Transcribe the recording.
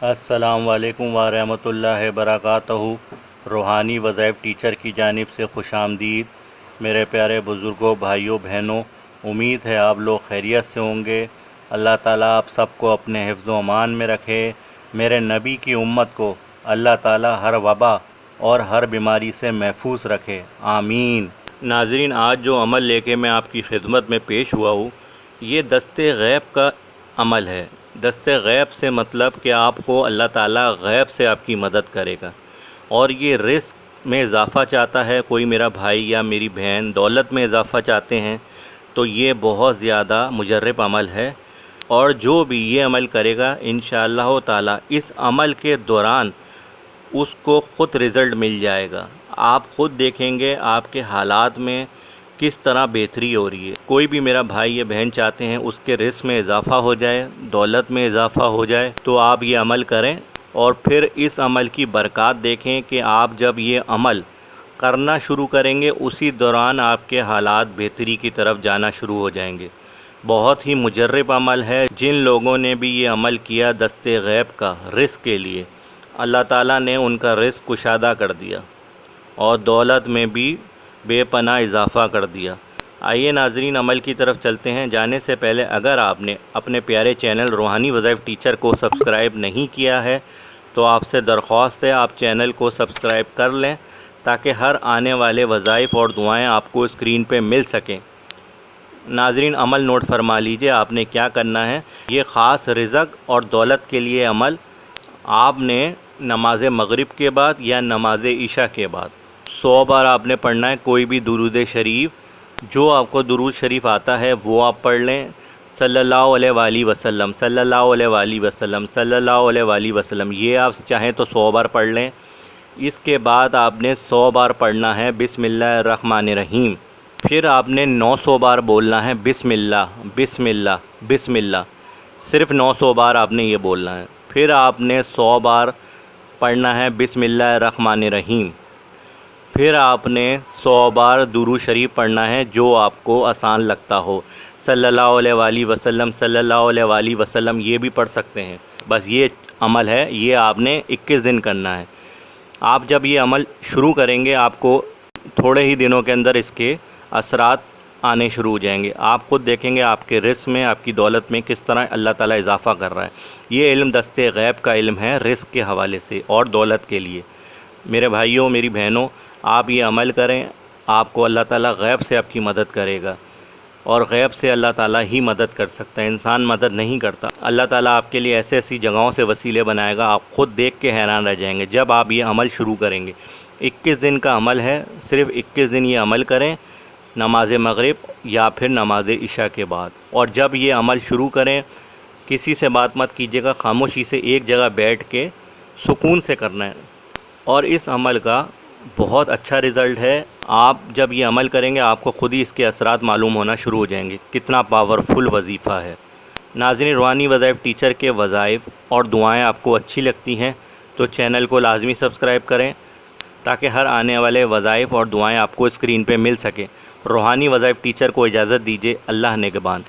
السلام علیکم ورحمۃ اللہ وبرکاتہ۔ روحانی وظائف ٹیچر کی جانب سے خوش آمدید۔ میرے پیارے بزرگوں، بھائیوں، بہنوں، امید ہے آپ لوگ خیریت سے ہوں گے۔ اللہ تعالیٰ آپ سب کو اپنے حفظ و امان میں رکھے۔ میرے نبی کی امت کو اللہ تعالیٰ ہر وبا اور ہر بیماری سے محفوظ رکھے، آمین۔ ناظرین، آج جو عمل لے کے میں آپ کی خدمت میں پیش ہوا ہوں، یہ دست غیب کا عمل ہے۔ دست غیب سے مطلب کہ آپ کو اللہ تعالیٰ غیب سے آپ کی مدد کرے گا، اور یہ رزق میں اضافہ چاہتا ہے۔ کوئی میرا بھائی یا میری بہن دولت میں اضافہ چاہتے ہیں تو یہ بہت زیادہ مجرب عمل ہے، اور جو بھی یہ عمل کرے گا انشاءاللہ تعالیٰ اس عمل کے دوران اس کو خود رزلٹ مل جائے گا۔ آپ خود دیکھیں گے آپ کے حالات میں کس طرح بہتری ہو رہی ہے۔ کوئی بھی میرا بھائی یا بہن چاہتے ہیں اس کے رزق میں اضافہ ہو جائے، دولت میں اضافہ ہو جائے، تو آپ یہ عمل کریں، اور پھر اس عمل کی برکات دیکھیں کہ آپ جب یہ عمل کرنا شروع کریں گے اسی دوران آپ کے حالات بہتری کی طرف جانا شروع ہو جائیں گے۔ بہت ہی مجرب عمل ہے۔ جن لوگوں نے بھی یہ عمل کیا دست غیب کا رزق کے لیے، اللہ تعالیٰ نے ان کا رزق کشادہ کر دیا اور دولت میں بھی بے پناہ اضافہ کر دیا۔ آئیے ناظرین، عمل کی طرف چلتے ہیں۔ جانے سے پہلے اگر آپ نے اپنے پیارے چینل روحانی وظائف ٹیچر کو سبسکرائب نہیں کیا ہے تو آپ سے درخواست ہے آپ چینل کو سبسکرائب کر لیں، تاکہ ہر آنے والے وظائف اور دعائیں آپ کو اسکرین پہ مل سکیں۔ ناظرین، عمل نوٹ فرما لیجئے آپ نے کیا کرنا ہے۔ یہ خاص رزق اور دولت کے لیے عمل آپ نے نماز مغرب کے بعد یا نماز عشاء کے بعد 100 بار آپ نے پڑھنا ہے۔ کوئی بھی درود شریف، جو آپ کو درود شریف آتا ہے وہ آپ پڑھ لیں۔ صلی اللہ علیہ وآلہ وسلم، صلی اللہ علیہ وآلہ وسلم، صلی اللہ علیہ وآلہ وسلم، یہ آپ چاہیں تو 100 بار پڑھ لیں۔ اس کے بعد آپ نے 100 بار پڑھنا ہے بسم اللہ الرحمن الرحیم۔ پھر آپ نے 900 بار بولنا ہے بسم اللہ بسم اللہ بسم اللہ، صرف 900 بار آپ نے یہ بولنا ہے۔ پھر آپ نے 100 بار پڑھنا ہے بسم اللہ الرحمن الرحیم۔ پھر آپ نے 100 بار درود شریف پڑھنا ہے جو آپ کو آسان لگتا ہو۔ صلی اللہ علیہ وآلہ وسلم، صلی اللہ علیہ وآلہ وسلم، یہ بھی پڑھ سکتے ہیں۔ بس یہ عمل ہے، یہ آپ نے 21 دن کرنا ہے۔ آپ جب یہ عمل شروع کریں گے آپ کو تھوڑے ہی دنوں کے اندر اس کے اثرات آنے شروع ہو جائیں گے۔ آپ خود دیکھیں گے آپ کے رزق میں، آپ کی دولت میں کس طرح اللہ تعالیٰ اضافہ کر رہا ہے۔ یہ علم دست غیب کا علم ہے رزق کے حوالے سے اور دولت کے لیے۔ میرے بھائیوں، میری بہنوں، آپ یہ عمل کریں، آپ کو اللہ تعالیٰ غیب سے آپ کی مدد کرے گا، اور غیب سے اللہ تعالیٰ ہی مدد کر سکتا ہے، انسان مدد نہیں کرتا۔ اللہ تعالیٰ آپ کے لیے ایسی ایسی جگہوں سے وسیلے بنائے گا، آپ خود دیکھ کے حیران رہ جائیں گے جب آپ یہ عمل شروع کریں گے۔ 21 دن کا عمل ہے، صرف 21 دن یہ عمل کریں، نماز مغرب یا پھر نماز عشاء کے بعد۔ اور جب یہ عمل شروع کریں کسی سے بات مت کیجیے گا، خاموشی سے ایک جگہ بیٹھ کے سکون سے کرنا ہے، اور اس عمل کا بہت اچھا رزلٹ ہے۔ آپ جب یہ عمل کریں گے آپ کو خود ہی اس کے اثرات معلوم ہونا شروع ہو جائیں گے، کتنا پاورفل وظیفہ ہے۔ ناظرین، روحانی وظائف ٹیچر کے وظائف اور دعائیں آپ کو اچھی لگتی ہیں تو چینل کو لازمی سبسکرائب کریں، تاکہ ہر آنے والے وظائف اور دعائیں آپ کو اسکرین پہ مل سکیں۔ روحانی وظائف ٹیچر کو اجازت دیجیے، اللہ نگہبان۔